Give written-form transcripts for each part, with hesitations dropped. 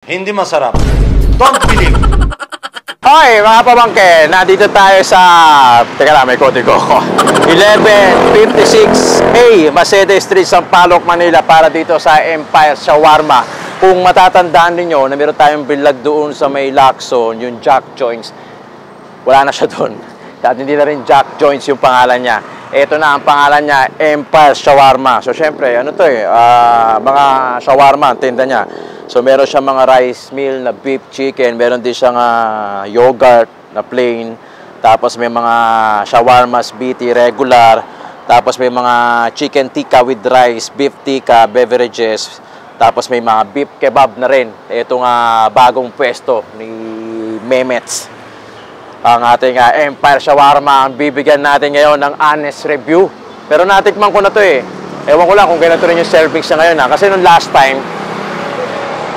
Hindi masarap. Don't believe. Hoy, mga pamangkin, nandito tayo sa... Teka lang, may kodigo ko. 1156A, Macede Street, Sampaloc, Manila, para dito sa Empire Shawarma. Kung matatandaan ninyo na meron tayong bilag doon sa may Lacson, yung Jack Joints, wala na siya doon. At hindi na rin Jack Joints yung pangalan niya. Ito na ang pangalan niya, Empire Shawarma. So, syempre, ano to mga shawarma, ang tinda niya. So, meron siyang mga rice meal na beef chicken. Meron din siyang yogurt na plain. Tapos, may mga shawarmas, BT regular. Tapos, may mga chicken tikka with rice, beef tikka, beverages. Tapos, may mga beef kebab na rin. Ito nga bagong pwesto ni Memets. Ang ating Empire Shawarma. Ang bibigyan natin ngayon ng honest review. Pero natikman ko na to eh. Ewan ko lang kung ganito rin yung servings na ngayon Kasi nung last time,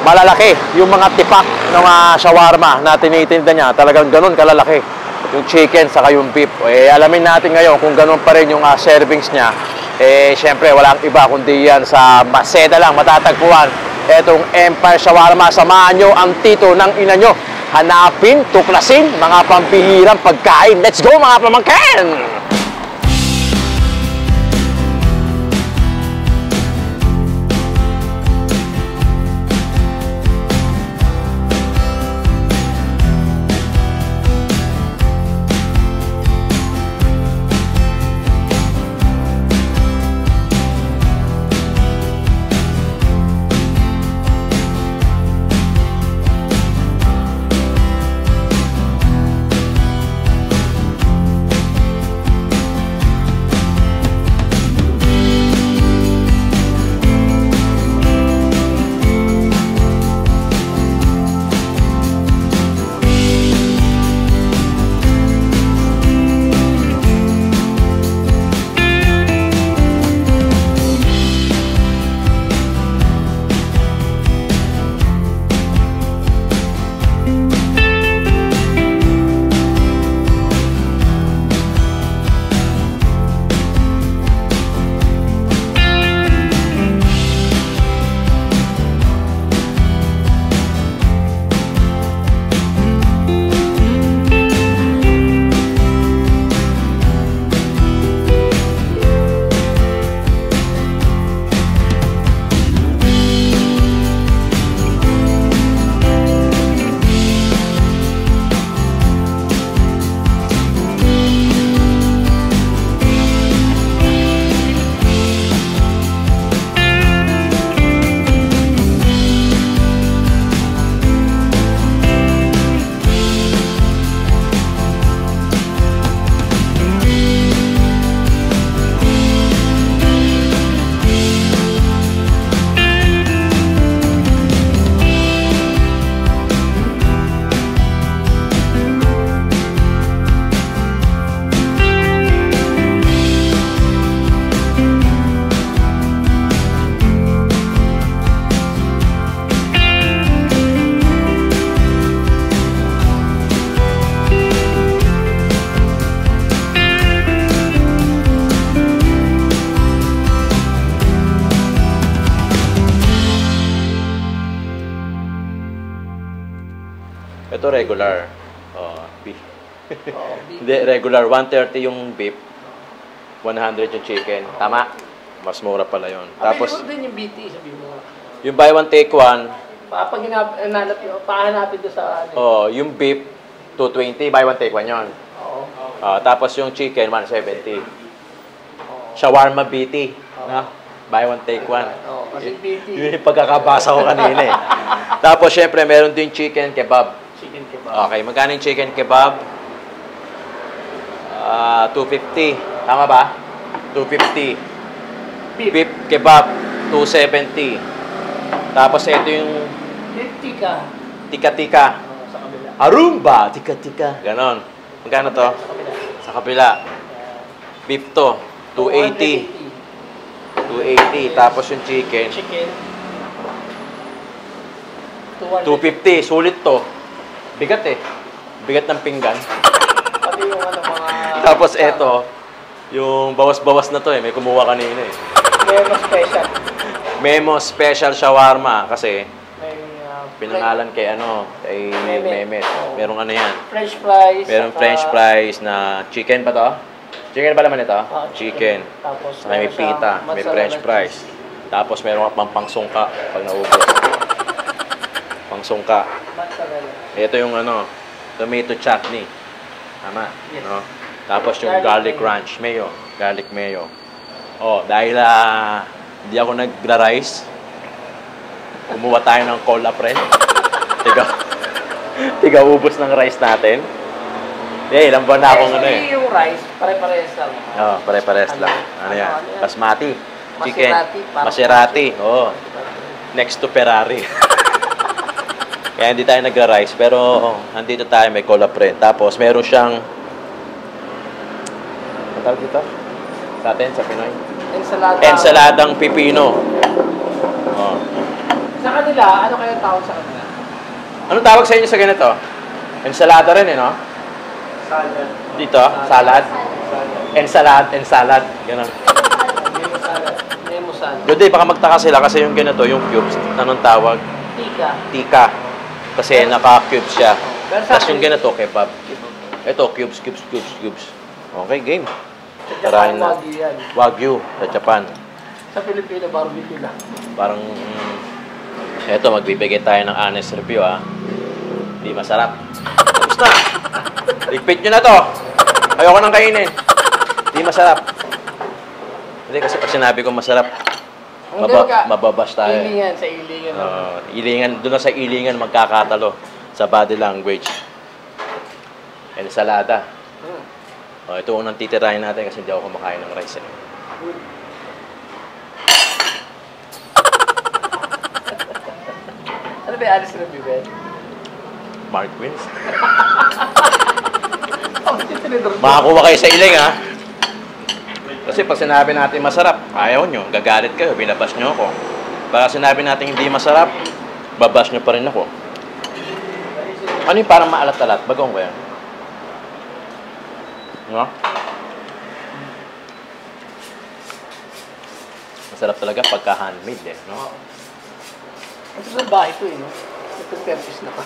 malalaki yung mga tipak ng shawarma na tinitinda niya. Talagang ganun kalalaki. Yung chicken saka yung beef. Alamin natin ngayon kung ganun pa rin yung servings niya. Siyempre, walang iba kundi yan sa Macede lang matatagpuan. Etong Empire Shawarma. Samahan nyo ang tito ng ina nyo. Hanapin, tuklasin, mga pampihirang pagkain. Let's go mga pamangkin! Ito regular. Beef. Hindi, regular. 130 yung beef. 100 yung chicken. Tama? Mas mura pala yun. Tapos, din yung BT, sabi mo. yung buy one take one. Pag pahanapin doon sa... Yung beef, 220. Buy one take one yun. Tapos yung chicken, 170. Shawarma BT. Buy one take one. Kasi BT. Yun yung pagkakabasa ko kanina eh. Tapos, syempre, meron din chicken kebab. Chicken kebab. Okay, magkano yung chicken kebab? 250. Tama ba? 250. Beef kebab, 270. Tapos, ito yung... Beef tikka. Tika-tika. Sa kabila. Arumba! Tika-tika. Ganon. Magkano to? Sa kabila. Beef to, 280. 280. Tapos yung chicken. Chicken. 250. Sulit to. Bigat eh. Bigat ng pinggan. Pati yung mga... Tapos eto, yung bawas-bawas na to eh. May kumuha kanina eh. Memo special. Memo special shawarma kasi May Pinangalan kay kay Mehmet. Merong ano yan. French fries. Merong saka- french fries na chicken pa to? Chicken pa naman ito? Chicken. Tapos Saka may meron siyang pita, may mozzarella french fries. cheese. Tapos meron ka pang pangsungka pag naubos. Pangsungka. Mozzarella. Ito yung tomato chutney. Tama, Yes. no? Tapos yung Garlic garlic ranch mayo, garlic mayo. Oh, dahil hindi ako nagra-rice, kumuha tayo ng cola friend. Tiga ubos ng rice natin. Ilang buwan na akong Actually, yung rice, pare-parehas lang. Oh, pare-pares lang. Ano yan? Ano yan? Basmati. Chicken. Maserati, parang- Maserati. Oh. Next to Ferrari. Kaya hindi tayo nagra-rice. Pero nandito tayo, may cola friend. Tapos meron siyang... Ang tawag dito? Sa atin, sa Pinoy? Ensalada. Ensaladang pipino. Oh. Sa kanila, ano kaya tawag sa kanila? Anong tawag sa inyo sa ganito? Ensalada rin, no? Salad. Dito, salad. Ensalad. Ganun. Nemo salad. Nemo salad. Good day, baka magtaka sila kasi yung ganito, yung cubes, anong tawag? Tika. Tika. Kasi naka-cubes siya. Pero sa Tapos yung akin- ganito, kebab. Ito, cubes. Okay, game. Sa Tarahin Japan, na. Wagyu yan. Wagyu, sa Japan. Sa Pilipino, barbecue lang. Parang, eto, magbibigay tayo ng honest review, Hindi masarap. Tapos na. Ligpit nyo na to. Ayoko nang kainin. Hindi masarap. Hindi, kasi pag sinabi ko masarap, Hindi ka. mababas tayo. Ilingan, sa ilingan. Ilingan, doon na sa ilingan magkakatalo sa body language. Ensalada. Ito unang titirahin natin kasi hindi ako kumakain ng rice. Ano ba yung Alice Review, Ben? Mark wins. Oh, tinidor. Makakuha kayo sa iling, Kasi pag sinabi natin masarap, ayaw nyo, gagalit kayo, binabas nyo ako. Pag sinabi natin hindi masarap, babas nyo pa rin ako. Ano yung parang maalat-alat? Bagong ko yan. No? Masarap talaga pagka handmade, no? Ito sa bahay ko, no? Ito purpose na pa.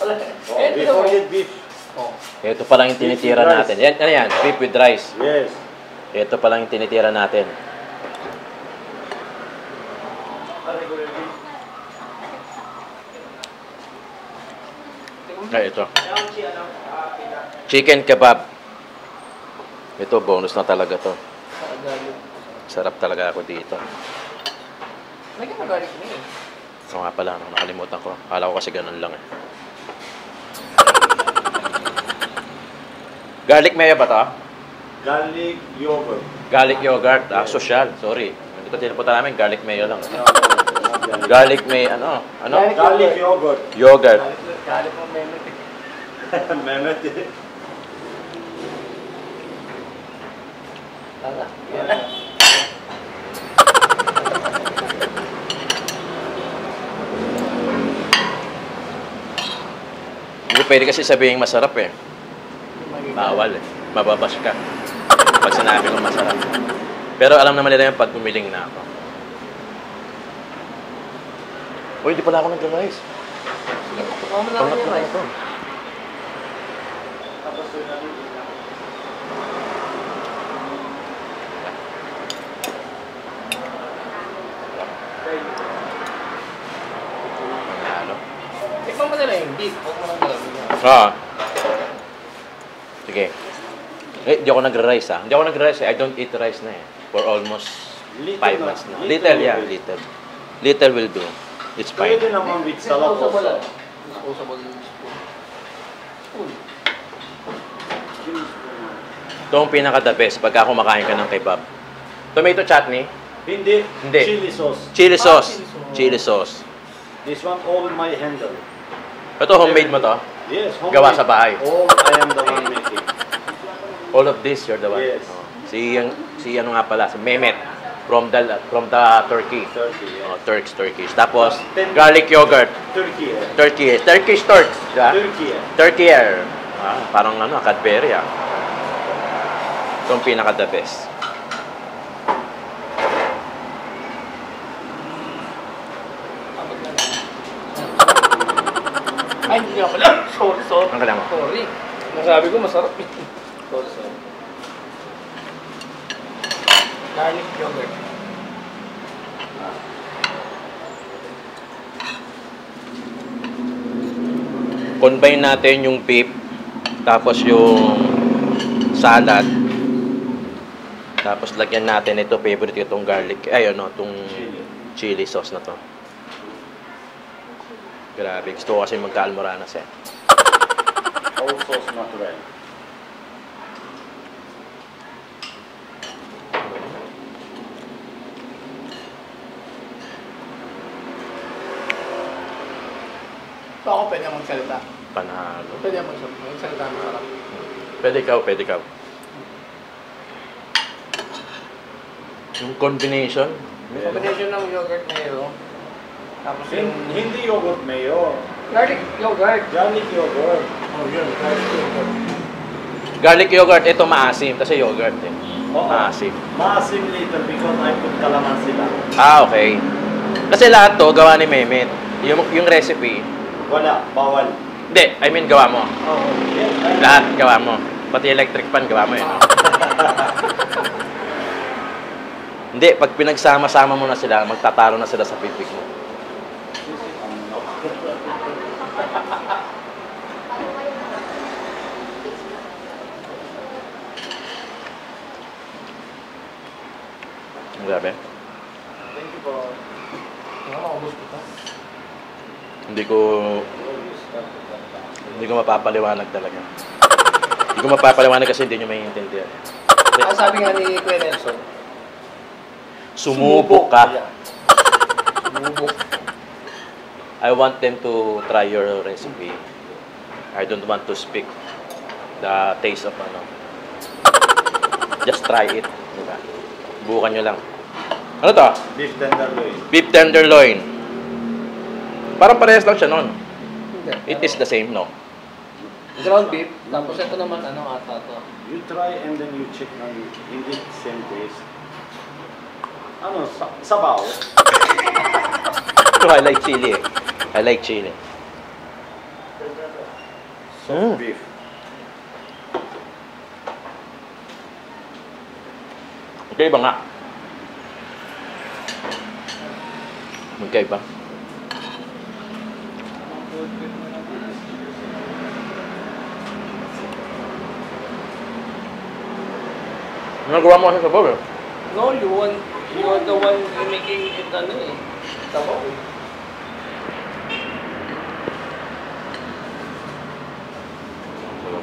Wala. Before you eat beef. Oh. Ito pa lang yung tinitira Beef with rice. natin. Yan, ano yan? Beef with rice. Yes. Ito pa lang yung tinitira natin. Ay, ito. Chicken kebab. Ito, bonus na talaga to. Sarap talaga ako dito. Lagyan mo garlic mo eh. Oo nga pala, nakalimutan ko. Akala ko kasi ganun lang Garlic mayo ba to? Garlic yogurt. Garlic yogurt. Social. Sorry. Hindi ko tiniputan namin. Garlic mayo lang. No, not garlic. Garlic may ano? Garlic yogurt. Yogurt. Garlic mo meme. Mehmet. Tara. Hindi pwede kasi sabihin masarap Bawal Mababas ka. Pag sinabi ko masarap. Pero alam naman nila yung pag bumiling na ako. Uy, hindi pala ako nag-rice. Mama na ako yung rice. Panalo. Tikman mo nila yung beef. Huwag mo lang nalagyan. Sige. Hindi ako nag-rice Hindi ako nag-rice I don't eat rice na For almost 5 Little months na. na. Little, Little yeah. will do. Little. Little will do. It's fine. Pwede naman with salad Disposable lang. also. Disposable yung spoon. Spoon. Ito ang pinaka-the best pagka kumakain ka ng kebab. Tomato chutney. Hindi. Hindi. Chili sauce. Chili sauce. chili sauce. Chili sauce. This one all my handle. Ito homemade mo to? Yes. homemade. Gawa sa bahay. All I am the one making. All of this, you're the one. Yes. Si ano nga pala, si Mehmet from the Turkey. Turkey. Yeah. Turkish. Tapos garlic yogurt. Turkey. Yeah. Turkish Turks, diba? Turkey. Yeah. Turkey. Parang Cadbury Ito ang pinaka-the best. Ay, hindi nga pala. Sorry. Ang kailangan mo? Sorry. Nasabi ko masarap. Sorry. Garlic yogurt. Combine natin yung beef, tapos yung salad. Tapos lagyan natin ito, favorite ko itong garlic, itong chili sauce na to. Grabe, gusto ko kasi magka-almoranas eh. All sauce natural. So ako pwede magsalita. Panalo. Pwede magsalita ng harap. Pwede ikaw. Yung combination, Combination ng yogurt mayo. Tapos yung Hindi yogurt mayo. garlic yogurt. Garlic yogurt. Oh, yun. Garlic yogurt. garlic yogurt, ito maasim kasi yogurt eh. Oo. Maasim. Maasim little because I put calamansi lang. Okay. Kasi lahat to gawa ni Mehmet. Yung recipe, Wala, bawal. hindi, I mean gawa mo. Oh, yes. Lahat gawa mo. Pati electric fan gawa mo eh. No? Hindi, pag pinagsama-sama mo na sila, magtatalo na sila sa pipik mo. Grabe. Thank you po. Nakakaubos ko pa. Hindi ko mapapaliwanag talaga. Hindi ko mapapaliwanag kasi hindi nyo maiintindihan. Ang sabi nga ni Kuya Nelson, Sumubok ka. sumubok. I want them to try your recipe. I don't want to speak the taste of Just try it. Diba? Bukan nyo lang. Ano to? Beef tenderloin. Beef tenderloin. Parang parehas lang siya nun. Hindi. It is the same, no? Ground beef. Tapos ito naman, ata to. You try and then you check na hindi same taste. Sabaw. I like chili eh. I like chili. Soft beef. Magkaiba nga. Magkaiba. Nagawa mo kasi sa bawal. No, you are the one making it sabaw eh.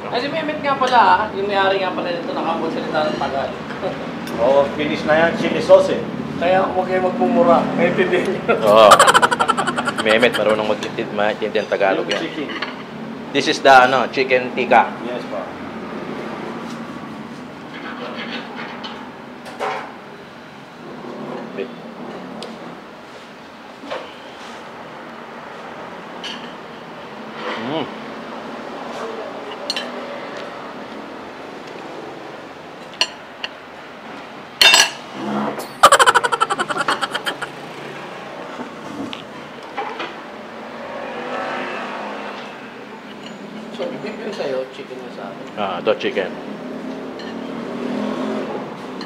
Ay, si Mehmet nga pala, yung may-ari nga pala nito, nakapagsalita ng Tagalog. Oh, finish na yan, chili sauce eh. Kaya huwag kayo magmumura, maintindihan niyo. Oo. Mehmet, marunong mag-intindi ang Tagalog Yung yan. chicken. This is the chicken tikka. Yes, pa. Mm. So, beef yun sa'yo, chicken yun sa akin. Ito chicken.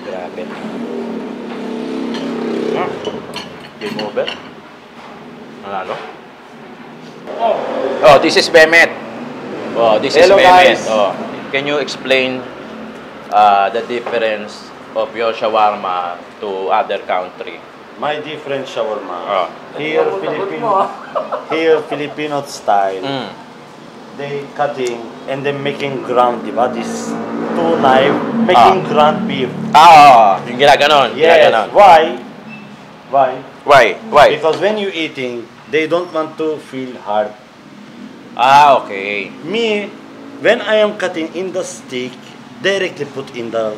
Grabe. Game over. Nanalo? Oh, this is Mehmet. Oh, this Hello, is Mehmet. guys. Oh, can you explain the difference of your shawarma to other country? My different shawarma. Oh. Here, Tagot mo, Filipino style. Mm. They cutting and then making ground, diba? This two knife making ground beef. Yung ginaganon. Yes. Ginaganon. Why? Why? Because when you eating, they don't want to feel hard. Okay. Me, when I am cutting in the stick, directly put in the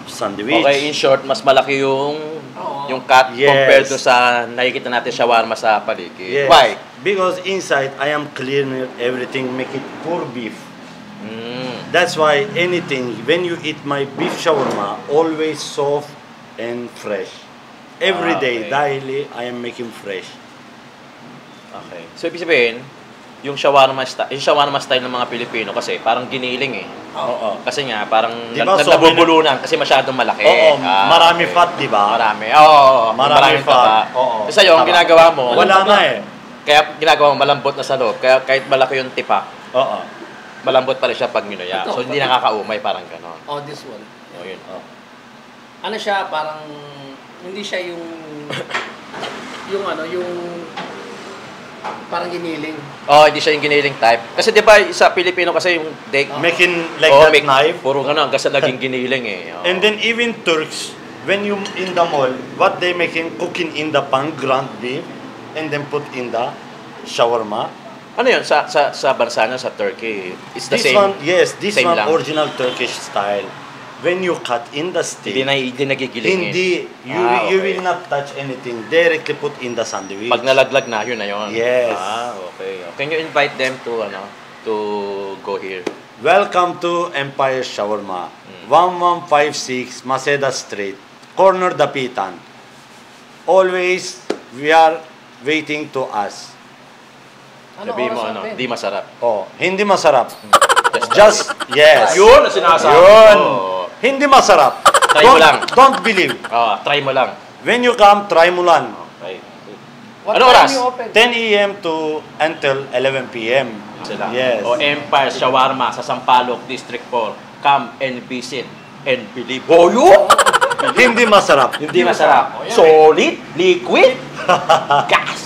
sandwich. Okay, in short, mas malaki yung cut Yes. compared to sa nakikita natin shawarma sa paligid. Yes. Why? Because inside I am cleaning everything, make it pure beef. Mm. That's why anything, when you eat my beef shawarma, always soft and fresh. Every day, Okay. daily, I am making fresh. Okay. So, ibig sabihin, yung shawarma style ng mga Pilipino kasi parang giniling eh. Oo. Kasi nga parang Diba, so nabubulunan kasi masyadong malaki. Oo, marami okay. fat, di ba? Marami. Oo, Marami maraming taba. fat. Oo. Kasi yung Taba. ginagawa mo, Wala na eh. kaya ginagawa mo malambot na sa loob. Kaya kahit malaki yung tipak, Oo. malambot pa rin siya pag minuya. Ito, So hindi nakakaumay parang gano'n. Oh, this one. O yun. Ano siya, parang, hindi siya yung, yung parang giniling. Oh, hindi siya yung giniling type. Kasi di ba sa Pilipino kasi yung steak, Making like that knife. puro gano'n, kasi naging giniling eh. Oo. And then even Turks, when you in the mall, what they making cooking in the pan, ground beef, and then put in the shawarma. Ano yun, sa bansa niya, sa Turkey, it's the This same. one, yes, this same one lang. original Turkish style. When you cut in the steak, Hindi nagigilingin. hindi, you Okay. will not touch anything. Directly put in the sandwich. Pag nalaglag na, yun na yun. Yes. Okay. Can you invite them to, to go here? Welcome to Empire Shawarma. 1156 Maseda Street, corner Dapitan. Always, we are waiting to us. Sabihin mo, oras natin? di masarap. Oh, hindi masarap. Just, yes. Yun ang sinasabi Yun. ko. Hindi masarap. Try mo lang. Don't believe. Try mo lang. When you come, try mo lang. Okay. What Ano time oras? you open? 10 a.m. to until 11 p.m. Sila. Yes. O Empire Shawarma sa Sampaloc, District 4. Come and visit and believe. Oh, yun! Hindi masarap. Hindi masarap. Solid, liquid, gas.